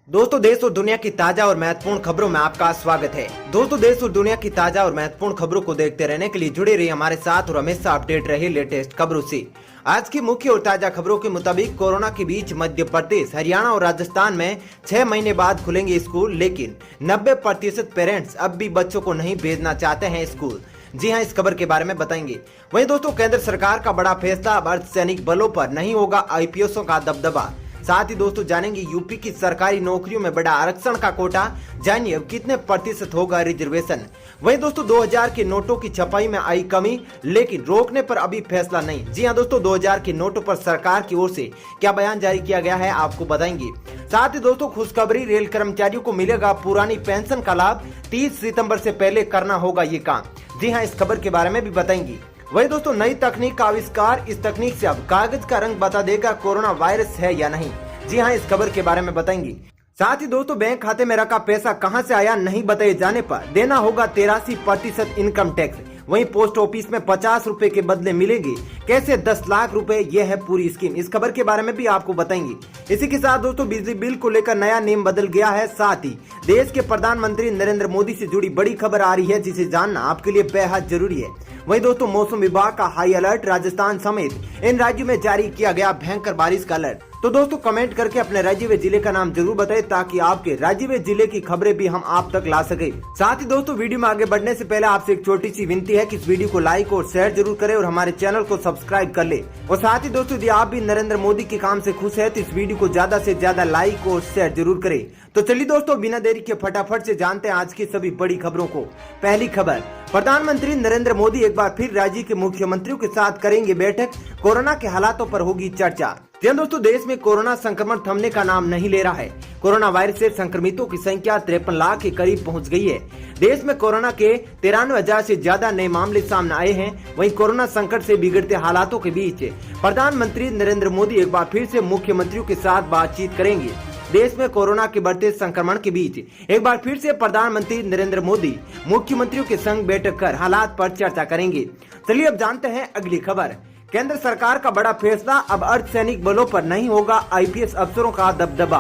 दोस्तों, देश और दुनिया की ताजा और महत्वपूर्ण खबरों में आपका स्वागत है। दोस्तों, देश और दुनिया की ताजा और महत्वपूर्ण खबरों को देखते रहने के लिए जुड़े रहिए हमारे साथ और हमेशा अपडेट रहिए लेटेस्ट खबरों से। आज की मुख्य और ताजा खबरों के मुताबिक कोरोना के बीच मध्य प्रदेश, हरियाणा और राजस्थान में 6 महीने बाद खुलेंगे स्कूल, लेकिन 90% पेरेंट्स अब भी बच्चों को नहीं भेजना चाहते हैं स्कूल। जी हां, इस खबर के बारे में बताएंगे। वहीं दोस्तों, केंद्र सरकार का बड़ा फैसला, अब अर्धसैनिक बलों पर नहीं होगा आईपीएसओं का दबदबा। साथ ही दोस्तों जानेंगे यूपी की सरकारी नौकरियों में बड़ा आरक्षण का कोटा, जानिए अब कितने प्रतिशत होगा रिजर्वेशन। वहीं दोस्तों 2000 के नोटों की छपाई में आई कमी, लेकिन रोकने पर अभी फैसला नहीं। जी हां दोस्तों, 2000 के नोटों पर सरकार की ओर से क्या बयान जारी किया गया है आपको बताएंगे। साथ ही दोस्तों खुशखबरी, रेल कर्मचारियों को मिलेगा पुरानी पेंशन का लाभ, 30 सितंबर से पहले करना होगा ये काम। जी हाँ, इस खबर के बारे में भी बताएंगे। वही दोस्तों नई तकनीक का आविष्कार, इस तकनीक से अब कागज का रंग बता देगा कोरोना वायरस है या नहीं। जी हाँ, इस खबर के बारे में बताएंगे। साथ ही दोस्तों बैंक खाते में रखा पैसा कहां से आया नहीं बताए जाने पर देना होगा 83% इनकम टैक्स। वहीं पोस्ट ऑफिस में 50 रुपए के बदले मिलेंगे कैसे 10 लाख रुपए, ये है पूरी स्कीम। इस खबर के बारे में भी आपको बताएंगे। इसी के साथ दोस्तों बिजली बिल को लेकर नया नियम बदल गया है। साथ ही देश के प्रधानमंत्री नरेंद्र मोदी से जुड़ी बड़ी खबर आ रही है, जिसे जानना आपके लिए बेहद जरूरी है। वहीं दोस्तों मौसम विभाग का हाई अलर्ट, राजस्थान समेत इन राज्यों में जारी किया गया भयंकर बारिश का अलर्ट। तो दोस्तों कमेंट करके अपने राज्य व जिले का नाम जरूर बताएं, ताकि आपके राज्य व जिले की खबरें भी हम आप तक ला सके। साथ ही दोस्तों वीडियो में आगे बढ़ने से पहले आपसे एक छोटी सी विनती है कि इस वीडियो को लाइक और शेयर जरूर करें और हमारे चैनल को सब्सक्राइब कर ले। और साथ ही दोस्तों यदि आप भी नरेंद्र मोदी के काम से खुश है तो इस वीडियो को ज्यादा से ज्यादा लाइक और शेयर जरूर करें। तो चलिए दोस्तों बिना देरी के फटाफट से जानते हैं आज की सभी बड़ी खबरों को। पहली खबर, प्रधानमंत्री नरेंद्र मोदी एक बार फिर राज्य के मुख्यमंत्रियों के साथ करेंगे बैठक, कोरोना के हालातों पर होगी चर्चा। दोस्तों देश में कोरोना संक्रमण थमने का नाम नहीं ले रहा है। कोरोना वायरस से संक्रमितों की संख्या 53 लाख के करीब पहुंच गई है। देश में कोरोना के 93,000 से ज्यादा नए मामले सामने आए हैं। वहीं कोरोना संकट से बिगड़ते हालातों के बीच प्रधानमंत्री नरेंद्र मोदी एक बार फिर से मुख्यमंत्रियों के साथ बातचीत करेंगे। देश में कोरोना के बढ़ते संक्रमण के बीच एक बार फिर से प्रधानमंत्री नरेंद्र मोदी मुख्यमंत्रियों के संग बैठक कर हालात पर चर्चा करेंगे। चलिए अब जानते हैं अगली खबर। केंद्र सरकार का बड़ा फैसला, अब अर्धसैनिक बलों पर नहीं होगा आईपीएस अफसरों का दबदबा।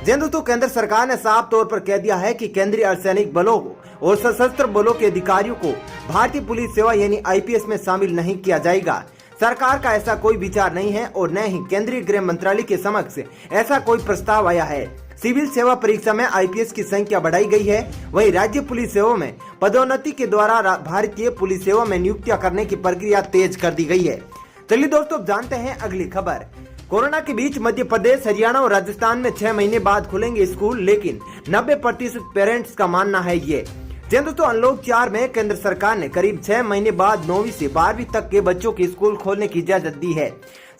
दोस्तों केंद्र सरकार ने साफ तौर पर कह दिया है कि केंद्रीय अर्धसैनिक बलों और सशस्त्र बलों के अधिकारियों को भारतीय पुलिस सेवा यानी आईपीएस में शामिल नहीं किया जाएगा। सरकार का ऐसा कोई विचार नहीं है और न ही केंद्रीय गृह मंत्रालय के समक्ष ऐसा कोई प्रस्ताव आया है। सिविल सेवा परीक्षा में आईपीएस की संख्या बढ़ाई गई है। वहीं राज्य पुलिस सेवा में पदोन्नति के द्वारा भारतीय पुलिस सेवा में नियुक्तियां करने की प्रक्रिया तेज कर दी गई है। चलिए दोस्तों जानते हैं अगली खबर। कोरोना के बीच मध्य प्रदेश, हरियाणा और राजस्थान में 6 महीने बाद खुलेंगे स्कूल, लेकिन 90% पेरेंट्स का मानना है ये। दोस्तों अनलॉक 4 में केंद्र सरकार ने करीब 6 महीने बाद 9वीं से 12वीं तक के बच्चों के स्कूल खोलने की इजाजत दी है।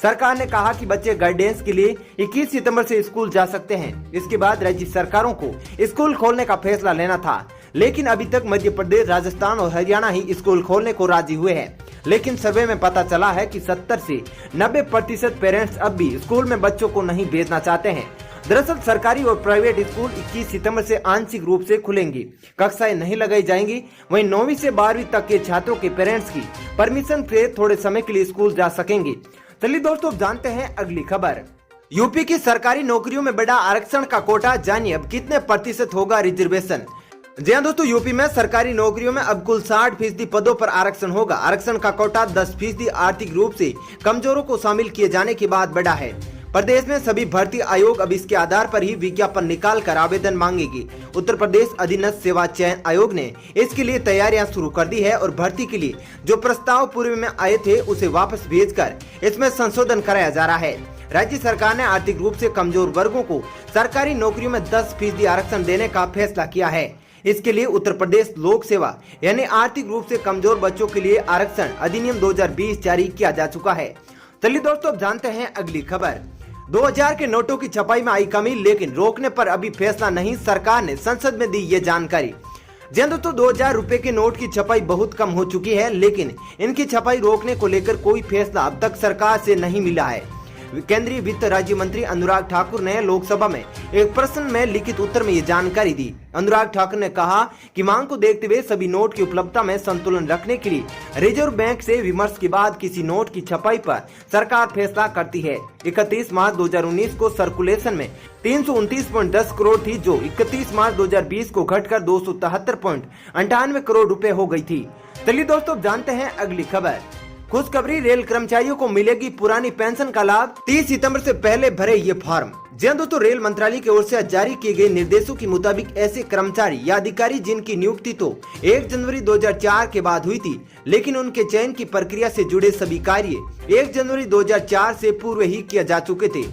सरकार ने कहा कि बच्चे गाइडेंस के लिए 21 सितंबर से स्कूल जा सकते हैं। इसके बाद राज्य सरकारों को स्कूल खोलने का फैसला लेना था, लेकिन अभी तक मध्य प्रदेश, राजस्थान और हरियाणा ही स्कूल खोलने को राजी हुए हैं। लेकिन सर्वे में पता चला है कि 70 से 90% पेरेंट्स अब भी स्कूल में बच्चों को नहीं भेजना चाहते हैं। दरअसल सरकारी और प्राइवेट स्कूल 21 सितंबर से आंशिक रूप से खुलेंगी, कक्षाएं नहीं लगाई जाएंगी। वहीं 9वीं से 12वीं तक के छात्रों के पेरेंट्स की परमिशन से थोड़े समय के लिए स्कूल जा सकेंगे। चलिए दोस्तों जानते हैं अगली खबर। यूपी की सरकारी नौकरियों में बढ़ा आरक्षण का कोटा, जानिए अब कितने प्रतिशत होगा रिजर्वेशन। जी हाँ दोस्तों, यूपी में सरकारी नौकरियों में अब कुल 60% पदों पर आरक्षण होगा। आरक्षण का कोटा 10% आर्थिक रूप से कमजोरों को शामिल किए जाने के बाद बढ़ा है। प्रदेश में सभी भर्ती आयोग अब इसके आधार पर ही विज्ञापन निकाल कर आवेदन मांगेगी। उत्तर प्रदेश अधीनस्थ सेवा चयन आयोग ने इसके लिए तैयारियां शुरू कर दी है और भर्ती के लिए जो प्रस्ताव पूर्व में आए थे उसे वापस भेजकर इसमें संशोधन कराया जा रहा है। राज्य सरकार ने आर्थिक रूप से कमजोर वर्गों को सरकारी नौकरियों में 10% आरक्षण देने का फैसला किया है। इसके लिए उत्तर प्रदेश लोक सेवा यानी आर्थिक रूप से कमजोर बच्चों के लिए आरक्षण अधिनियम 2020 जारी किया जा चुका है। चलिए दोस्तों अब जानते हैं अगली खबर। 2000 के नोटों की छपाई में आई कमी, लेकिन रोकने पर अभी फैसला नहीं, सरकार ने संसद में दी ये जानकारी। दोस्तों 2000 रुपए के नोट की छपाई बहुत कम हो चुकी है, लेकिन इनकी छपाई रोकने को लेकर कोई फैसला अब तक सरकार से नहीं मिला है। केंद्रीय वित्त राज्य मंत्री अनुराग ठाकुर ने लोकसभा में एक प्रश्न में लिखित उत्तर में ये जानकारी दी। अनुराग ठाकुर ने कहा कि मांग को देखते हुए सभी नोट की उपलब्धता में संतुलन रखने के लिए रिजर्व बैंक से विमर्श के बाद किसी नोट की छपाई पर सरकार फैसला करती है। 31 मार्च 2019 को सर्कुलेशन में 329.10 करोड़ थी, जो 31 मार्च 2020 को घटकर 273.98 करोड़ रुपए हो गई थी। चलिए दोस्तों जानते हैं अगली खबर। खुशखबरी, रेल कर्मचारियों को मिलेगी पुरानी पेंशन का लाभ। 30 सितंबर से पहले भरे ये फॉर्म। जी हां दोस्तों, रेल मंत्रालय की ओर से जारी किए गए निर्देशों के मुताबिक ऐसे कर्मचारी या अधिकारी जिनकी नियुक्ति तो 1 जनवरी 2004 के बाद हुई थी, लेकिन उनके चयन की प्रक्रिया से जुड़े सभी कार्य 1 जनवरी 2004 से पूर्व ही किया जा चुके थे।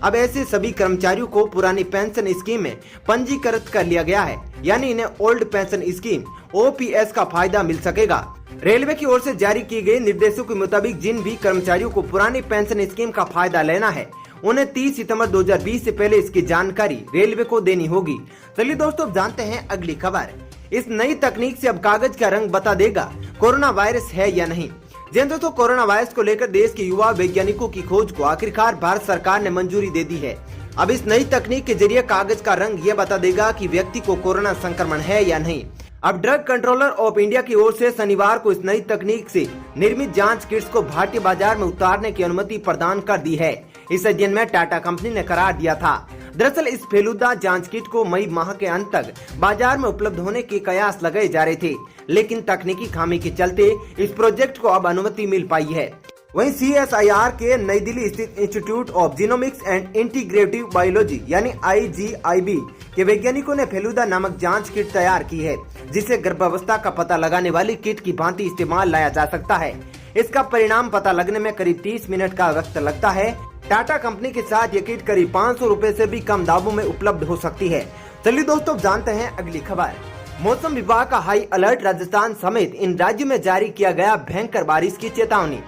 अब ऐसे सभी कर्मचारियों को पुरानी पेंशन स्कीम में पंजीकृत कर लिया गया है, यानी इन्हें ओल्ड पेंशन स्कीम OPS का फायदा मिल सकेगा। रेलवे की ओर से जारी किए गए निर्देशों के मुताबिक जिन भी कर्मचारियों को पुरानी पेंशन स्कीम का फायदा लेना है, उन्हें 30 सितंबर 2020 से पहले इसकी जानकारी रेलवे को देनी होगी। चलिए दोस्तों जानते हैं अगली खबर। इस नई तकनीक से अब कागज का रंग बता देगा कोरोना वायरस है या नहीं। जी दोस्तों, कोरोना वायरस को लेकर देश के युवा वैज्ञानिकों की खोज को आखिरकार भारत सरकार ने मंजूरी दे दी है। अब इस नई तकनीक के जरिए कागज का रंग ये बता देगा कि व्यक्ति को कोरोना संक्रमण है या नहीं। अब ड्रग कंट्रोलर ऑफ इंडिया की ओर से शनिवार को इस नई तकनीक से निर्मित जांच किट्स को भारतीय बाजार में उतारने की अनुमति प्रदान कर दी है। इस अध्ययन में टाटा कंपनी ने करार दिया था। दरअसल इस फेलुदा जांच किट को मई माह के अंत तक बाजार में उपलब्ध होने के कयास लगाए जा रहे थे, लेकिन तकनीकी खामी के चलते इस प्रोजेक्ट को अब अनुमति मिल पाई है। वहीं CSIR के नई दिल्ली स्थित institute of genomics and integrative biology यानी IGIB के वैज्ञानिकों ने फेलुदा नामक जांच किट तैयार की है, जिसे गर्भावस्था का पता लगाने वाली किट की भांति इस्तेमाल लाया जा सकता है। इसका परिणाम पता लगने में करीब 30 मिनट का वक्त लगता है। टाटा कंपनी के साथ ये किट करीब 500 रुपए से भी कम दामों में उपलब्ध हो सकती है। चलिए दोस्तों जानते हैं अगली खबर। मौसम विभाग का हाई अलर्ट, राजस्थान समेत इन राज्यों में जारी किया गया भयंकर बारिश की चेतावनी।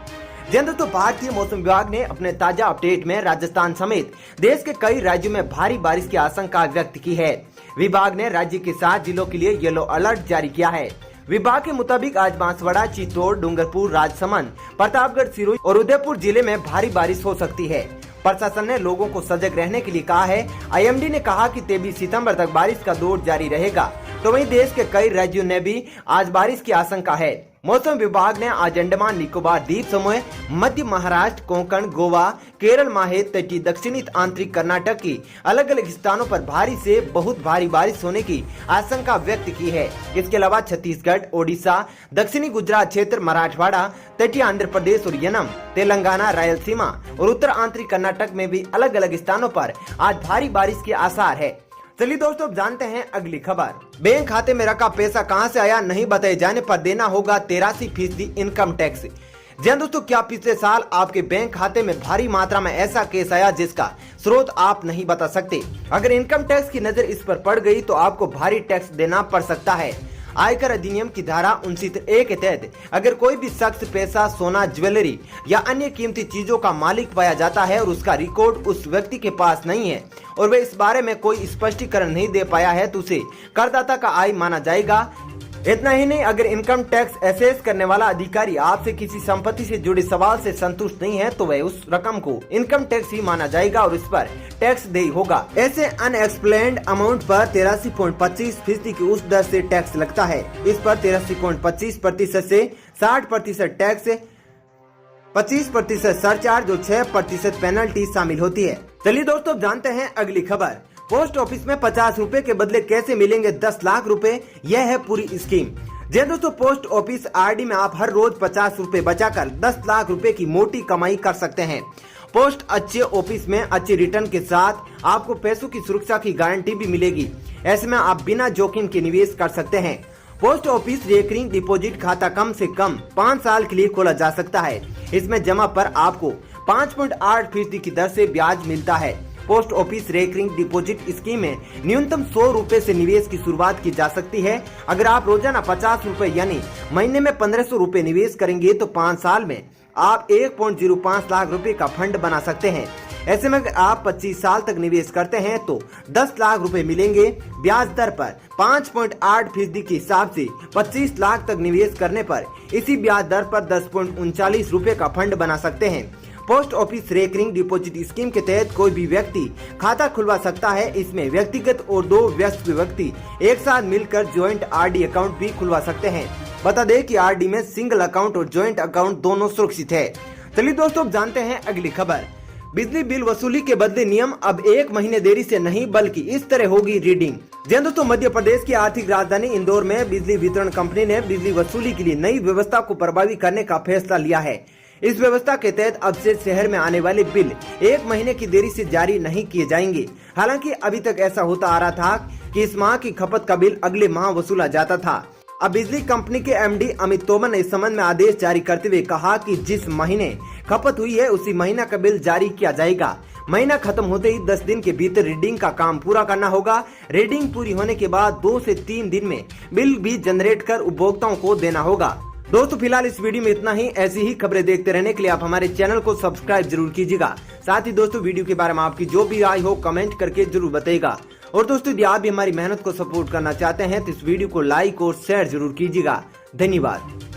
तो भारतीय मौसम विभाग ने अपने ताजा अपडेट में राजस्थान समेत देश के कई राज्यों में भारी बारिश की आशंका व्यक्त की है। विभाग ने राज्य के 7 जिलों के लिए येलो अलर्ट जारी किया है। विभाग के मुताबिक आज बांसवाड़ा, चित्तौड़, डूंगरपुर, राजसमंद, प्रतापगढ़, सिरोही और उदयपुर जिले में भारी बारिश हो सकती है। प्रशासन ने लोगों को सजग रहने के लिए कहा है। IMD ने कहा कि 23 सितंबर तक बारिश का दौर जारी रहेगा। तो वहीं देश के कई राज्यों ने भी आज बारिश की आशंका है। मौसम विभाग ने आज अंडमान निकोबार द्वीप समूह, मध्य महाराष्ट्र, कोंकण, गोवा, केरल, माहे, तटीय दक्षिणी आंतरिक कर्नाटक की अलग अलग स्थानों पर भारी से बहुत भारी बारिश होने की आशंका व्यक्त की है। इसके अलावा छत्तीसगढ़, ओडिशा, दक्षिणी गुजरात क्षेत्र, मराठवाड़ा, तटीय आंध्र प्रदेश और यनम, तेलंगाना, रायलसीमा और उत्तर आंतरिक कर्नाटक में भी अलग अलग स्थानों पर आज भारी बारिश के आसार है। चलिए दोस्तों जानते हैं अगली खबर। बैंक खाते में रखा पैसा कहां से आया नहीं बताए जाने पर देना होगा 83% इनकम टैक्स। जी दोस्तों, क्या पिछले साल आपके बैंक खाते में भारी मात्रा में ऐसा केस आया जिसका स्रोत आप नहीं बता सकते? अगर इनकम टैक्स की नजर इस पर पड़ गई तो आपको भारी टैक्स देना पड़ सकता है। आयकर अधिनियम की धारा 69A के तहत अगर कोई भी शख्स पैसा, सोना, ज्वेलरी या अन्य कीमती चीजों का मालिक पाया जाता है और उसका रिकॉर्ड उस व्यक्ति के पास नहीं है और वह इस बारे में कोई स्पष्टीकरण नहीं दे पाया है तो उसे करदाता का आय माना जाएगा। इतना ही नहीं, अगर इनकम टैक्स असेस करने वाला अधिकारी आपसे किसी संपत्ति से जुड़े सवाल से संतुष्ट नहीं है तो वह उस रकम को इनकम टैक्स ही माना जाएगा और इस पर टैक्स देय होगा। ऐसे अनएक्सप्लेन्ड अमाउंट पर 83.25% की उस दर से टैक्स लगता है। इस पर 83.25% से 60% टैक्स, 25% सरचार्ज और 6% पेनल्टी शामिल होती है। चलिए दोस्तों जानते हैं अगली खबर। पोस्ट ऑफिस में 50 रुपए के बदले कैसे मिलेंगे 10 लाख रुपए, यह है पूरी स्कीम। जी दोस्तों, पोस्ट ऑफिस RD में आप हर रोज 50 रुपए बचाकर 10 लाख रुपए की मोटी कमाई कर सकते हैं। पोस्ट अच्छे ऑफिस में अच्छे रिटर्न के साथ आपको पैसों की सुरक्षा की गारंटी भी मिलेगी। ऐसे में आप बिना जोखिम के निवेश कर सकते हैं। पोस्ट ऑफिस रेकरिंग डिपॉजिट खाता कम से कम 5 साल के लिए खोला जा सकता है। इसमें जमा पर आपको 5.8% की दर से ब्याज मिलता है। Post office recurring deposit scheme में न्यूनतम 100 रुपए से निवेश की शुरुआत की जा सकती है। अगर आप रोजाना 50 रुपए यानी महीने में 1500 रुपए निवेश करेंगे तो 5 साल में आप 1.05 लाख रुपए का फंड बना सकते हैं। ऐसे में अगर आप 25 साल तक निवेश करते हैं तो 10 लाख रुपए मिलेंगे। ब्याज दर पर 5.8% के हिसाब से 25 लाख तक निवेश करने पर इसी ब्याज दर पर 10.39 रुपए का फंड बना सकते हैं। Post office recurring deposit scheme के तहत कोई भी व्यक्ति खाता खुलवा सकता है। इसमें व्यक्तिगत और 2 वयस्क व्यक्ति एक साथ मिलकर ज्वाइंट आरडी अकाउंट भी खुलवा सकते हैं। बता दें कि आरडी में सिंगल अकाउंट और ज्वाइंट अकाउंट दोनों सुरक्षित है। चलिए दोस्तों, अब जानते हैं अगली खबर। बिजली बिल वसूली के बदले नियम अब 1 महीने देरी से नहीं बल्कि इस तरह होगी रीडिंग। जी दोस्तों, मध्य प्रदेश की आर्थिक राजधानी इंदौर में बिजली वितरण कंपनी ने बिजली वसूली के लिए नई व्यवस्था को प्रभावी करने का फैसला लिया है। इस व्यवस्था के तहत अब से शहर में आने वाले बिल 1 महीने की देरी से जारी नहीं किए जाएंगे। हालांकि अभी तक ऐसा होता आ रहा था कि इस माह की खपत का बिल अगले माह वसूला जाता था। अब बिजली कंपनी के एमडी अमित तोमर ने इस संबंध में आदेश जारी करते हुए कहा कि जिस महीने खपत हुई है उसी महीना का बिल जारी किया जाएगा। महीना खत्म होते ही 10 दिन के भीतर रीडिंग का काम पूरा करना होगा। रीडिंग पूरी होने के बाद 2 से 3 दिन में बिल भी जनरेट कर उपभोक्ताओं को देना होगा। दोस्तों, फिलहाल इस वीडियो में इतना ही। ऐसी ही खबरें देखते रहने के लिए आप हमारे चैनल को सब्सक्राइब जरूर कीजिएगा। साथ ही दोस्तों, वीडियो के बारे में आपकी जो भी राय हो कमेंट करके जरूर बताइएगा। और दोस्तों, यदि आप भी हमारी मेहनत को सपोर्ट करना चाहते हैं तो इस वीडियो को लाइक और शेयर जरूर कीजिएगा। धन्यवाद।